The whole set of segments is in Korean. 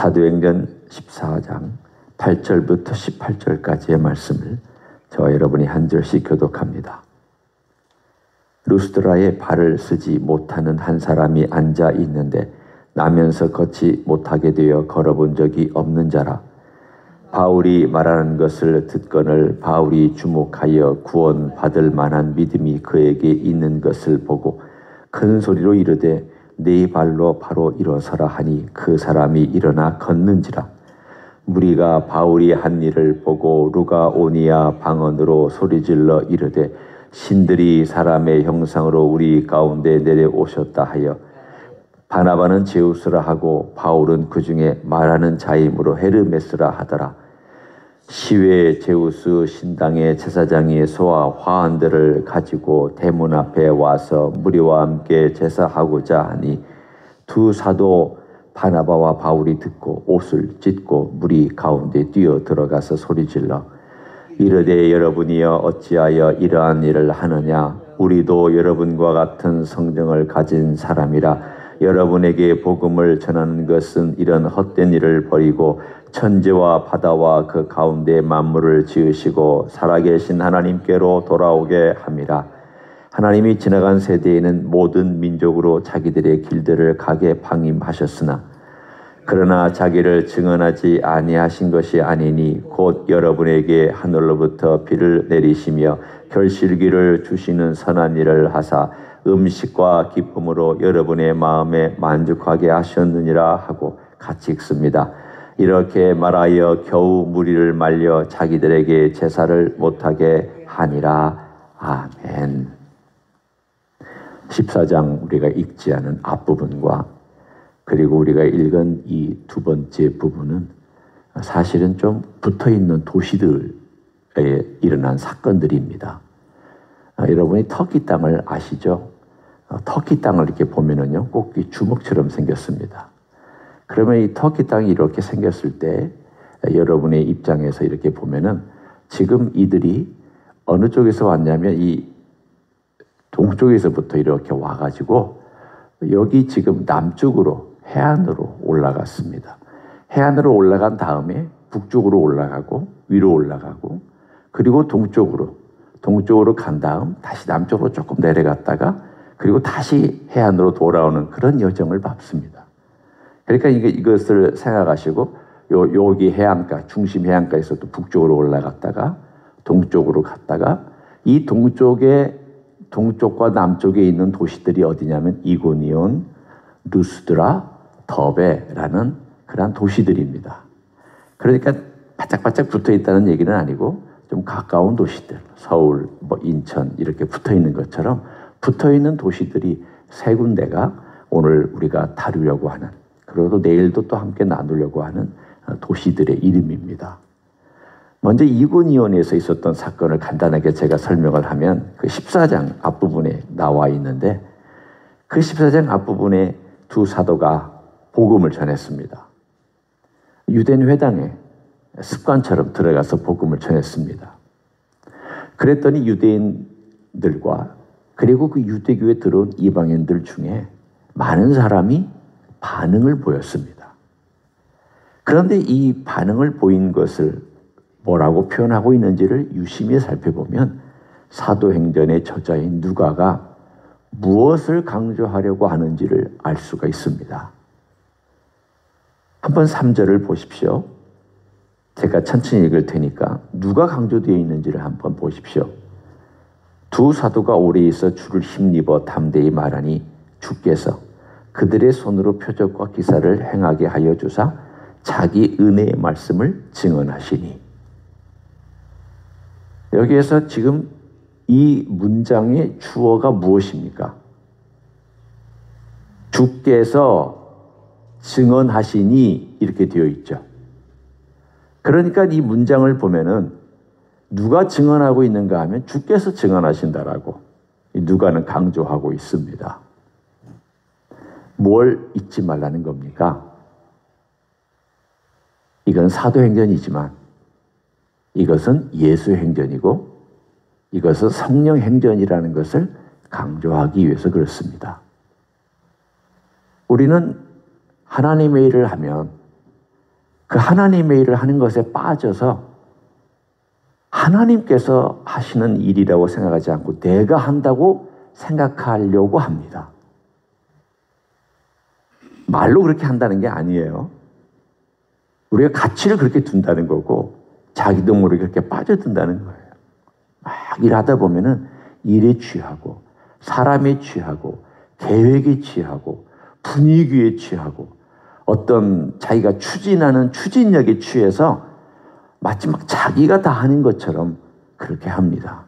사도행전 14장 8절부터 18절까지의 말씀을 저와 여러분이 한 절씩 교독합니다. 루스드라에 발을 쓰지 못하는 한 사람이 앉아 있는데 나면서 걷지 못하게 되어 걸어본 적이 없는 자라. 바울이 말하는 것을 듣거늘 바울이 주목하여 구원받을 만한 믿음이 그에게 있는 것을 보고 큰 소리로 이르되 네 발로 바로 일어서라 하니 그 사람이 일어나 걷는지라. 무리가 바울이 한 일을 보고 루가오니아 방언으로 소리질러 이르되 신들이 사람의 형상으로 우리 가운데 내려오셨다 하여 바나바는 제우스라 하고 바울은 그 중에 말하는 자이므로 헤르메스라 하더라. 시외 제우스 신당의 제사장이 소와 화환들을 가지고 대문 앞에 와서 무리와 함께 제사하고자 하니 두 사도 바나바와 바울이 듣고 옷을 찢고 무리 가운데 뛰어 들어가서 소리질러 이르되 여러분이여 어찌하여 이러한 일을 하느냐. 우리도 여러분과 같은 성정을 가진 사람이라. 여러분에게 복음을 전하는 것은 이런 헛된 일을 버리고 천지와 바다와 그 가운데 만물을 지으시고 살아계신 하나님께로 돌아오게 함이라. 하나님이 지나간 세대에는 모든 민족으로 자기들의 길들을 가게 방임하셨으나 그러나 자기를 증언하지 아니하신 것이 아니니 곧 여러분에게 하늘로부터 비를 내리시며 결실기를 주시는 선한 일을 하사 음식과 기쁨으로 여러분의 마음에 만족하게 하셨느니라 하고 같이 읽습니다. 이렇게 말하여 겨우 무리를 말려 자기들에게 제사를 못하게 하니라. 아멘. 14장 우리가 읽지 않은 앞부분과 그리고 우리가 읽은 이 두 번째 부분은 사실은 좀 붙어있는 도시들에 일어난 사건들입니다. 여러분이 터키 땅을 아시죠? 터키 땅을 이렇게 보면은요, 꼭 주먹처럼 생겼습니다. 그러면 이 터키 땅이 이렇게 생겼을 때 여러분의 입장에서 이렇게 보면은 지금 이들이 어느 쪽에서 왔냐면 이 동쪽에서부터 이렇게 와가지고 여기 지금 남쪽으로 해안으로 올라갔습니다. 해안으로 올라간 다음에 북쪽으로 올라가고 위로 올라가고 그리고 동쪽으로 간 다음 다시 남쪽으로 조금 내려갔다가 그리고 다시 해안으로 돌아오는 그런 여정을 밟습니다. 그러니까 이것을 생각하시고 여기 해안가, 중심 해안가에서 또 북쪽으로 올라갔다가 동쪽으로 갔다가 이 동쪽과 남쪽에 있는 도시들이 어디냐면 이고니온, 루스드라, 더베라는 그런 도시들입니다. 그러니까 바짝바짝 붙어 있다는 얘기는 아니고 좀 가까운 도시들, 서울, 인천 이렇게 붙어 있는 것처럼 붙어 있는 도시들이 세 군데가 오늘 우리가 다루려고 하는, 그리고 내일도 또 함께 나누려고 하는 도시들의 이름입니다. 먼저 이고니온에서 있었던 사건을 간단하게 제가 설명을 하면 그 14장 앞부분에 나와 있는데 그 14장 앞부분에 두 사도가 복음을 전했습니다. 유대인 회당에 습관처럼 들어가서 복음을 전했습니다. 그랬더니 유대인들과 그리고 그 유대교에 들어온 이방인들 중에 많은 사람이 반응을 보였습니다. 그런데 이 반응을 보인 것을 뭐라고 표현하고 있는지를 유심히 살펴보면 사도행전의 저자인 누가가 무엇을 강조하려고 하는지를 알 수가 있습니다. 한번 3절을 보십시오. 제가 천천히 읽을 테니까 누가 강조되어 있는지를 한번 보십시오. 두 사도가 오래 있어 주를 힘입어 담대히 말하니 주께서 그들의 손으로 표적과 기사를 행하게 하여 주사 자기 은혜의 말씀을 증언하시니. 여기에서 지금 이 문장의 주어가 무엇입니까? 주께서 증언하시니 이렇게 되어 있죠. 그러니까 이 문장을 보면은 누가 증언하고 있는가 하면 주께서 증언하신다라고 누가는 강조하고 있습니다. 뭘 잊지 말라는 겁니까? 이건 사도행전이지만 이것은 예수행전이고 이것은 성령행전이라는 것을 강조하기 위해서 그렇습니다. 우리는 하나님의 일을 하면 그 하나님의 일을 하는 것에 빠져서 하나님께서 하시는 일이라고 생각하지 않고 내가 한다고 생각하려고 합니다. 말로 그렇게 한다는 게 아니에요. 우리가 가치를 그렇게 둔다는 거고 자기도 모르게 그렇게 빠져든다는 거예요. 막 일하다 보면은 일에 취하고 사람에 취하고 계획에 취하고 분위기에 취하고 어떤 자기가 추진하는 추진력에 취해서 마치 막 자기가 다 하는 것처럼 그렇게 합니다.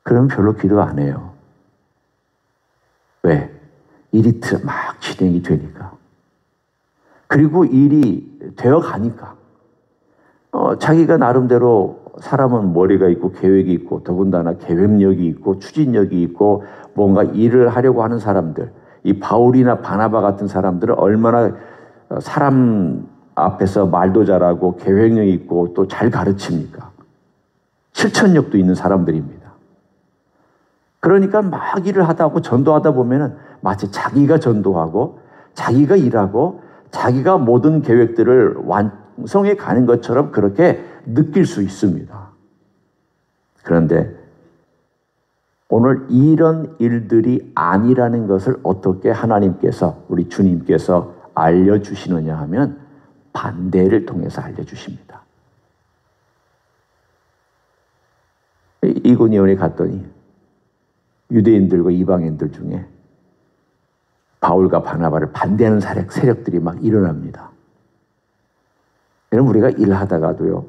그럼 별로 기도 안 해요. 왜? 일이 막 진행이 되니까. 그리고 일이 되어 가니까. 자기가 나름대로 사람은 머리가 있고 계획이 있고 더군다나 계획력이 있고 추진력이 있고 뭔가 일을 하려고 하는 사람들, 이 바울이나 바나바 같은 사람들은 얼마나 사람 앞에서 말도 잘하고 계획력이 있고 또 잘 가르칩니까? 실천력도 있는 사람들입니다. 그러니까 막 일을 하다 보고 전도하다 보면은 마치 자기가 전도하고 자기가 일하고 자기가 모든 계획들을 완성해 가는 것처럼 그렇게 느낄 수 있습니다. 그런데 오늘 이런 일들이 아니라는 것을 어떻게 하나님께서 우리 주님께서 알려주시느냐 하면 반대를 통해서 알려주십니다. 이고니온에 갔더니 유대인들과 이방인들 중에 바울과 바나바를 반대하는 세력들이 막 일어납니다. 여러분 우리가 일하다가도요.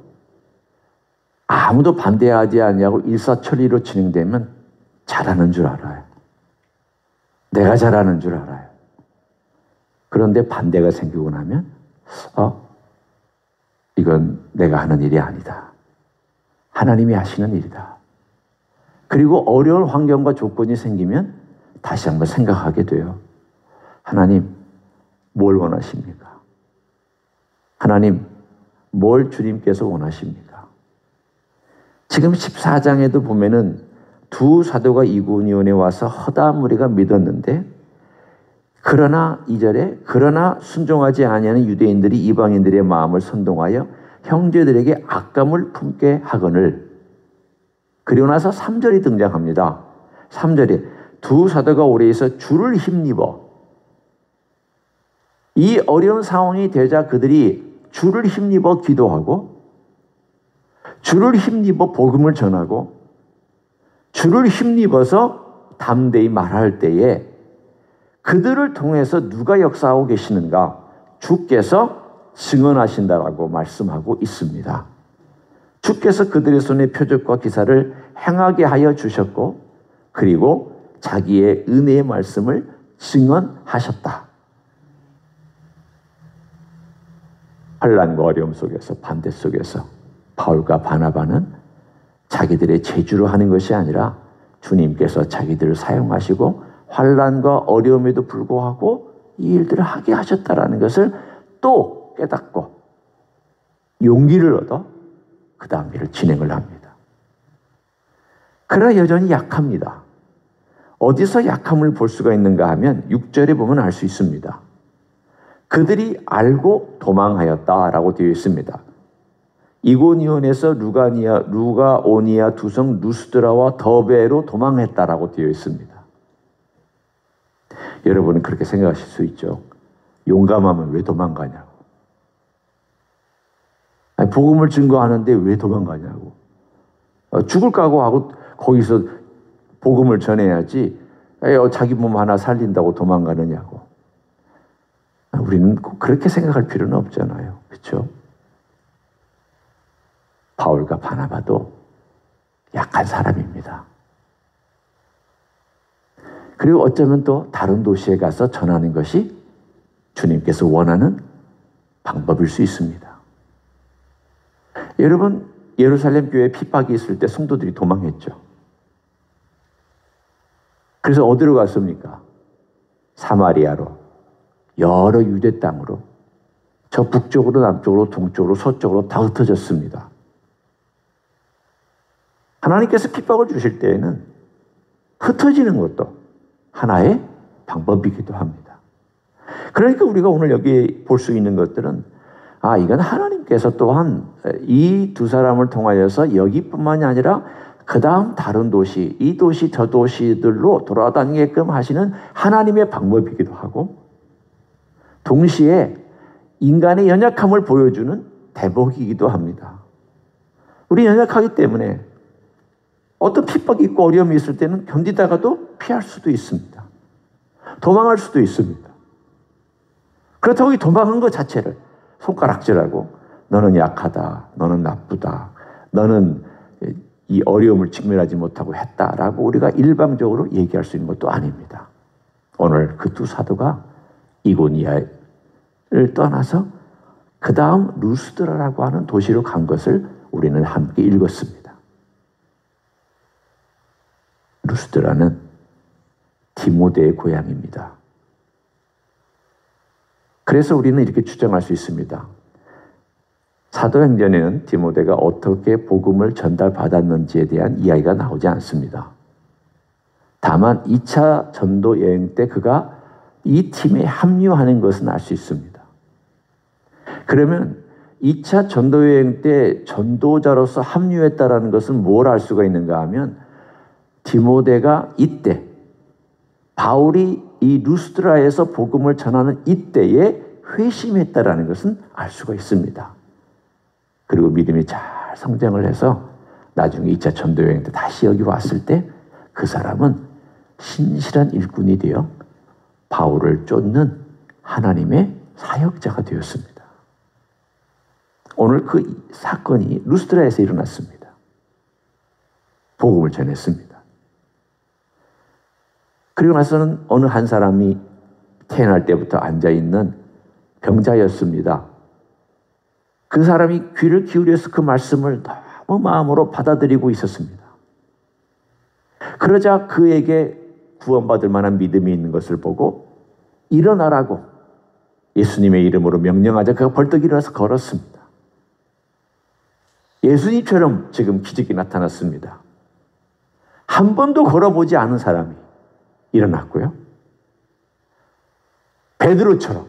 아무도 반대하지 않냐고 일사천리로 진행되면 잘하는 줄 알아요. 내가 잘하는 줄 알아요. 그런데 반대가 생기고 나면 이건 내가 하는 일이 아니다. 하나님이 하시는 일이다. 그리고 어려운 환경과 조건이 생기면 다시 한번 생각하게 돼요. 하나님, 뭘 원하십니까? 하나님, 뭘 주님께서 원하십니까? 지금 14장에도 보면은 두 사도가 이고니온에 와서 허다무리가 믿었는데 그러나 2절에 그러나 순종하지 아니하는 유대인들이 이방인들의 마음을 선동하여 형제들에게 악감을 품게 하거늘. 그리고 나서 3절이 등장합니다. 3절에 두 사도가 오래 있어 주를 힘입어. 이 어려운 상황이 되자 그들이 주를 힘입어 기도하고 주를 힘입어 복음을 전하고 주를 힘입어서 담대히 말할 때에 그들을 통해서 누가 역사하고 계시는가? 주께서 증언하신다라고 말씀하고 있습니다. 주께서 그들의 손에 표적과 기사를 행하게 하여 주셨고 그리고 자기의 은혜의 말씀을 증언하셨다. 환난과 어려움 속에서 반대 속에서 바울과 바나바는 자기들의 재주로 하는 것이 아니라 주님께서 자기들을 사용하시고 환난과 어려움에도 불구하고 이 일들을 하게 하셨다라는 것을 또 깨닫고 용기를 얻어 그 다음 일을 진행을 합니다. 그러나 여전히 약합니다. 어디서 약함을 볼 수가 있는가 하면 6절에 보면 알 수 있습니다. 그들이 알고 도망하였다라고 되어 있습니다. 이고니온에서 루가오니아 두성 루스드라와 더베로 도망했다라고 되어 있습니다. 여러분은 그렇게 생각하실 수 있죠. 용감하면 왜 도망가냐고. 아니, 복음을 증거하는데 왜 도망가냐고. 죽을 각오하고 거기서 복음을 전해야지 자기 몸 하나 살린다고 도망가느냐고. 우리는 꼭 그렇게 생각할 필요는 없잖아요. 그렇죠? 바울과 바나바도 약한 사람입니다. 그리고 어쩌면 또 다른 도시에 가서 전하는 것이 주님께서 원하는 방법일 수 있습니다. 여러분, 예루살렘 교회에 핍박이 있을 때 성도들이 도망했죠. 그래서 어디로 갔습니까? 사마리아로, 여러 유대 땅으로, 저 북쪽으로, 남쪽으로, 동쪽으로, 서쪽으로 다 흩어졌습니다. 하나님께서 핍박을 주실 때에는 흩어지는 것도 하나의 방법이기도 합니다. 그러니까 우리가 오늘 여기 볼 수 있는 것들은 이건 하나님께서 또한 이 두 사람을 통하여서 여기뿐만이 아니라 그 다음 다른 도시, 이 도시 저 도시들로 돌아다니게끔 하시는 하나님의 방법이기도 하고, 동시에 인간의 연약함을 보여주는 대목이기도 합니다. 우리 연약하기 때문에 어떤 핍박이 있고 어려움이 있을 때는 견디다가도 피할 수도 있습니다. 도망할 수도 있습니다. 그렇다고 이 도망한 것 자체를 손가락질하고 너는 약하다, 너는 나쁘다, 너는 이 어려움을 직면하지 못하고 했다라고 우리가 일방적으로 얘기할 수 있는 것도 아닙니다. 오늘 그 두 사도가 이고니아를 떠나서 그 다음 루스드라라고 하는 도시로 간 것을 우리는 함께 읽었습니다. 루스드라는 디모데의 고향입니다. 그래서 우리는 이렇게 추정할 수 있습니다. 사도행전에는 디모데가 어떻게 복음을 전달받았는지에 대한 이야기가 나오지 않습니다. 다만 2차 전도 여행 때 그가 이 팀에 합류하는 것은 알 수 있습니다. 그러면 2차 전도 여행 때 전도자로서 합류했다라는 것은 뭘 알 수가 있는가 하면, 디모데가 이때 바울이 이 루스드라에서 복음을 전하는 이때에 회심했다라는 것은 알 수가 있습니다. 그리고 믿음이 잘 성장을 해서 나중에 2차 전도 여행 때 다시 여기 왔을 때 그 사람은 신실한 일꾼이 되어 바울을 쫓는 하나님의 사역자가 되었습니다. 오늘 그 사건이 루스드라에서 일어났습니다. 복음을 전했습니다. 그리고 나서는 어느 한 사람이 태어날 때부터 앉아있는 병자였습니다. 그 사람이 귀를 기울여서 그 말씀을 너무 마음으로 받아들이고 있었습니다. 그러자 그에게 구원받을 만한 믿음이 있는 것을 보고 일어나라고 예수님의 이름으로 명령하자 그가 벌떡 일어나서 걸었습니다. 예수님처럼 지금 기적이 나타났습니다. 한 번도 걸어보지 않은 사람이 일어났고요. 베드로처럼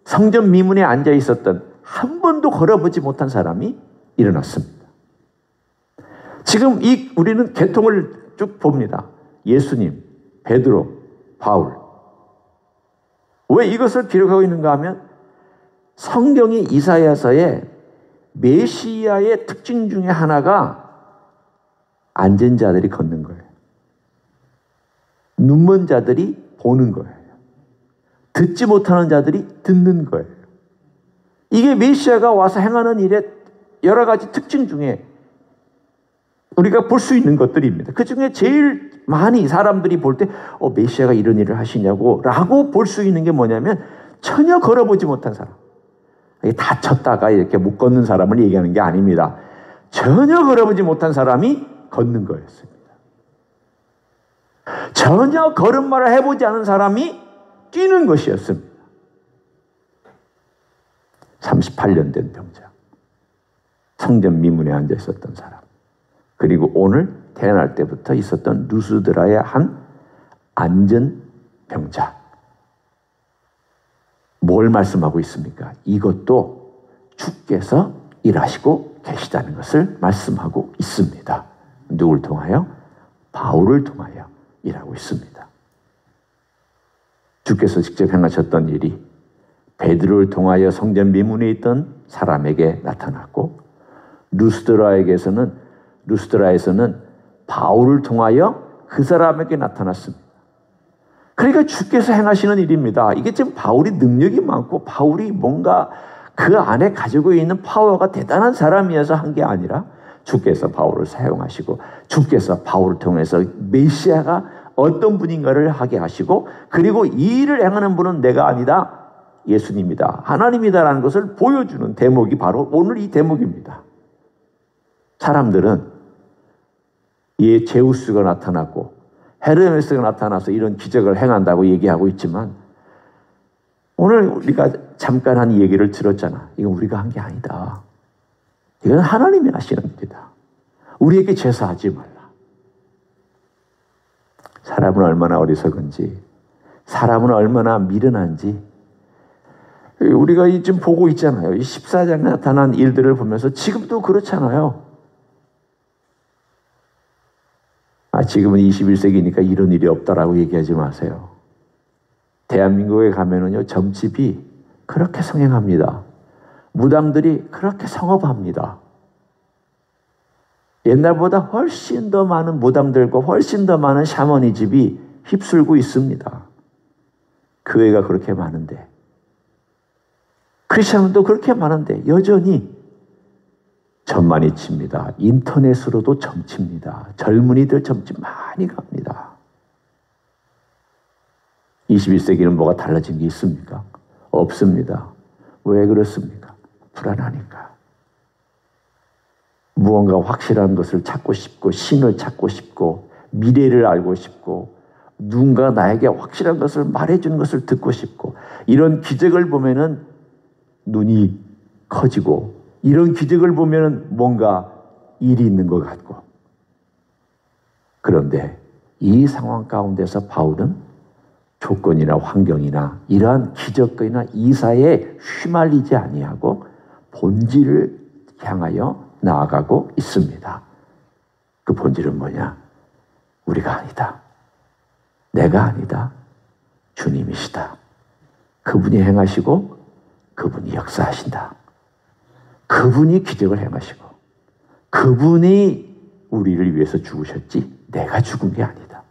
성전 미문에 앉아 있었던 한 번도 걸어보지 못한 사람이 일어났습니다. 지금 우리는 계통을 쭉 봅니다. 예수님, 베드로, 바울. 왜 이것을 기록하고 있는가 하면 성경이 이사야서에 메시아의 특징 중에 하나가 앉은 자들이 걷는 거예요. 눈먼 자들이 보는 거예요. 듣지 못하는 자들이 듣는 거예요. 이게 메시아가 와서 행하는 일의 여러 가지 특징 중에 우리가 볼 수 있는 것들입니다. 그 중에 제일 많이 사람들이 볼 때 메시아가 이런 일을 하시냐고 라고 볼 수 있는 게 뭐냐면 전혀 걸어보지 못한 사람. 다쳤다가 이렇게 못 걷는 사람을 얘기하는 게 아닙니다. 전혀 걸어보지 못한 사람이 걷는 거였습니다. 전혀 걸음마를 해보지 않은 사람이 뛰는 것이었습니다. 38년 된 병자. 성전 미문에 앉아 있었던 사람. 그리고 오늘 태어날 때부터 있었던 루스드라의 한 앉은 병자. 뭘 말씀하고 있습니까? 이것도 주께서 일하시고 계시다는 것을 말씀하고 있습니다. 누굴 통하여? 바울을 통하여 일하고 있습니다. 주께서 직접 행하셨던 일이 베드로를 통하여 성전 미문에 있던 사람에게 나타났고, 루스드라에서는 바울을 통하여 그 사람에게 나타났습니다. 그러니까 주께서 행하시는 일입니다. 이게 지금 바울이 능력이 많고 바울이 뭔가 그 안에 가지고 있는 파워가 대단한 사람이어서 한 게 아니라 주께서 바울을 사용하시고 주께서 바울을 통해서 메시아가 어떤 분인가를 하게 하시고, 그리고 이 일을 행하는 분은 내가 아니다, 예수님이다, 하나님이다라는 것을 보여주는 대목이 바로 오늘 이 대목입니다. 사람들은 제우스가 나타났고 헤르메스가 나타나서 이런 기적을 행한다고 얘기하고 있지만, 오늘 우리가 잠깐 한 얘기를 들었잖아. 이건 우리가 한 게 아니다. 이건 하나님이 하시는 일이다. 우리에게 제사하지 말라. 사람은 얼마나 어리석은지, 사람은 얼마나 미련한지, 우리가 지금 보고 있잖아요. 이 14장에 나타난 일들을 보면서 지금도 그렇잖아요. 지금은 21세기니까 이런 일이 없다라고 얘기하지 마세요. 대한민국에 가면은요, 점집이 그렇게 성행합니다. 무당들이 그렇게 성업합니다. 옛날보다 훨씬 더 많은 무당들과 훨씬 더 많은 샤머니즘이 휩쓸고 있습니다. 교회가 그렇게 많은데, 크리스천도 그렇게 많은데 여전히 점만이 칩니다. 인터넷으로도 점칩니다. 젊은이들 점집 많이 갑니다. 21세기는 뭐가 달라진 게 있습니까? 없습니다. 왜 그렇습니까? 불안하니까. 무언가 확실한 것을 찾고 싶고, 신을 찾고 싶고, 미래를 알고 싶고, 누군가 나에게 확실한 것을 말해주는 것을 듣고 싶고, 이런 기적을 보면은 눈이 커지고, 이런 기적을 보면은 뭔가 일이 있는 것 같고. 그런데 이 상황 가운데서 바울은 조건이나 환경이나 이러한 기적이나 이사에 휘말리지 아니하고 본질을 향하여 나아가고 있습니다. 그 본질은 뭐냐? 우리가 아니다. 내가 아니다. 주님이시다. 그분이 행하시고 그분이 역사하신다. 그분이 기적을 행하시고 그분이 우리를 위해서 죽으셨지 내가 죽은 게 아니다.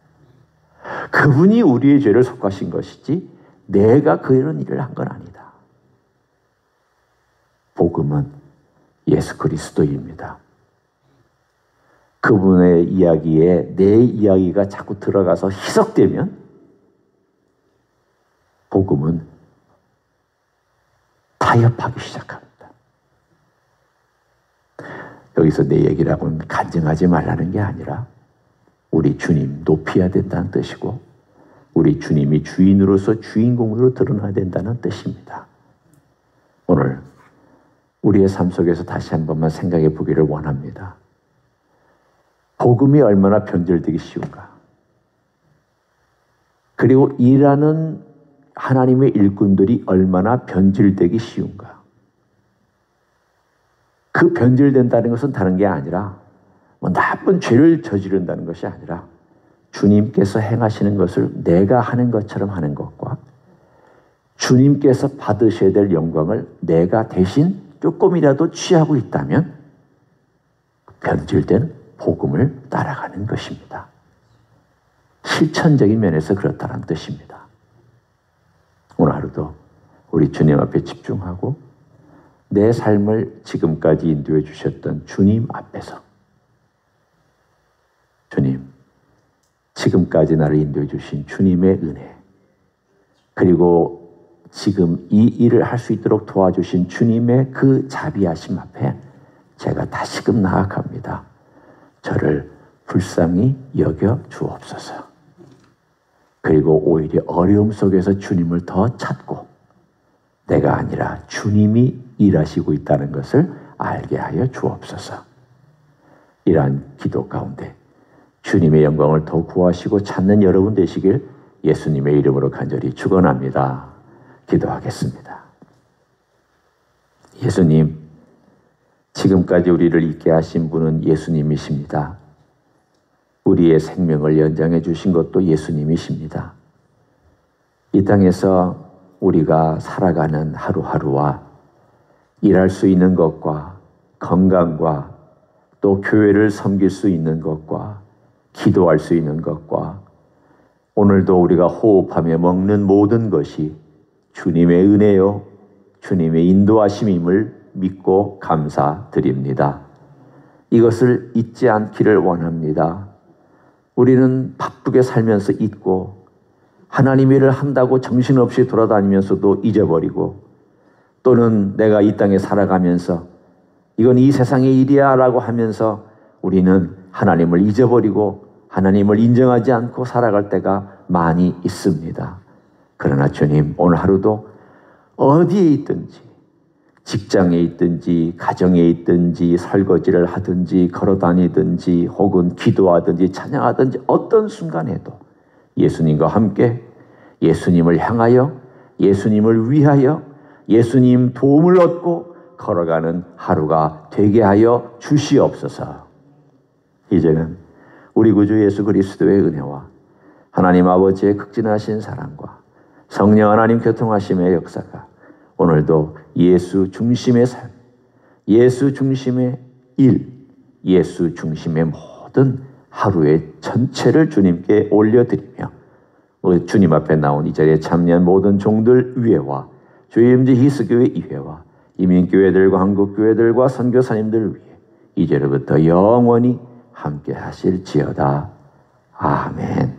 그분이 우리의 죄를 속하신 것이지 내가 그런 일을 한 건 아니다. 복음은 예수 그리스도입니다. 그분의 이야기에 내 이야기가 자꾸 들어가서 희석되면 복음은 타협하기 시작합니다. 여기서 내 얘기라고는 간증하지 말라는 게 아니라 우리 주님 높여야 된다는 뜻이고 우리 주님이 주인으로서 주인공으로 드러나야 된다는 뜻입니다. 오늘 우리의 삶 속에서 다시 한 번만 생각해 보기를 원합니다. 복음이 얼마나 변절되기 쉬운가. 그리고 일하는 하나님의 일꾼들이 얼마나 변질되기 쉬운가. 그 변질된다는 것은 다른 게 아니라 나쁜 죄를 저지른다는 것이 아니라 주님께서 행하시는 것을 내가 하는 것처럼 하는 것과 주님께서 받으셔야 될 영광을 내가 대신 조금이라도 취하고 있다면 변질된 복음을 따라가는 것입니다. 실천적인 면에서 그렇다는 뜻입니다. 오늘 하루도 우리 주님 앞에 집중하고 내 삶을 지금까지 인도해 주셨던 주님 앞에서 주님, 지금까지 나를 인도해 주신 주님의 은혜 그리고 지금 이 일을 할 수 있도록 도와주신 주님의 그 자비하심 앞에 제가 다시금 나아갑니다. 저를 불쌍히 여겨 주옵소서. 그리고 오히려 어려움 속에서 주님을 더 찾고 내가 아니라 주님이 일하시고 있다는 것을 알게 하여 주옵소서. 이러한 기도 가운데 주님의 영광을 더 구하시고 찾는 여러분 되시길 예수님의 이름으로 간절히 축원합니다. 기도하겠습니다. 예수님, 지금까지 우리를 있게 하신 분은 예수님이십니다. 우리의 생명을 연장해 주신 것도 예수님이십니다. 이 땅에서 우리가 살아가는 하루하루와 일할 수 있는 것과 건강과 또 교회를 섬길 수 있는 것과 기도할 수 있는 것과 오늘도 우리가 호흡하며 먹는 모든 것이 주님의 은혜요, 주님의 인도하심임을 믿고 감사드립니다. 이것을 잊지 않기를 원합니다. 우리는 바쁘게 살면서 잊고 하나님 일을 한다고 정신없이 돌아다니면서도 잊어버리고 또는 내가 이 땅에 살아가면서 이건 이 세상의 일이야 라고 하면서 우리는 하나님을 잊어버리고 하나님을 인정하지 않고 살아갈 때가 많이 있습니다. 그러나 주님, 오늘 하루도 어디에 있든지 직장에 있든지 가정에 있든지 설거지를 하든지 걸어다니든지 혹은 기도하든지 찬양하든지 어떤 순간에도 예수님과 함께 예수님을 향하여 예수님을 위하여 예수님 도움을 얻고 걸어가는 하루가 되게 하여 주시옵소서. 이제는 우리 구주 예수 그리스도의 은혜와 하나님 아버지의 극진하신 사랑과 성령 하나님 교통하심의 역사가 오늘도 예수 중심의 삶, 예수 중심의 일, 예수 중심의 모든 하루의 전체를 주님께 올려드리며 주님 앞에 나온 이 자리에 참여한 모든 종들 위에와 주임지 히스교회 이회와 이민교회들과 한국교회들과 선교사님들 위해 이제로부터 영원히 함께 하실지어다. 아멘.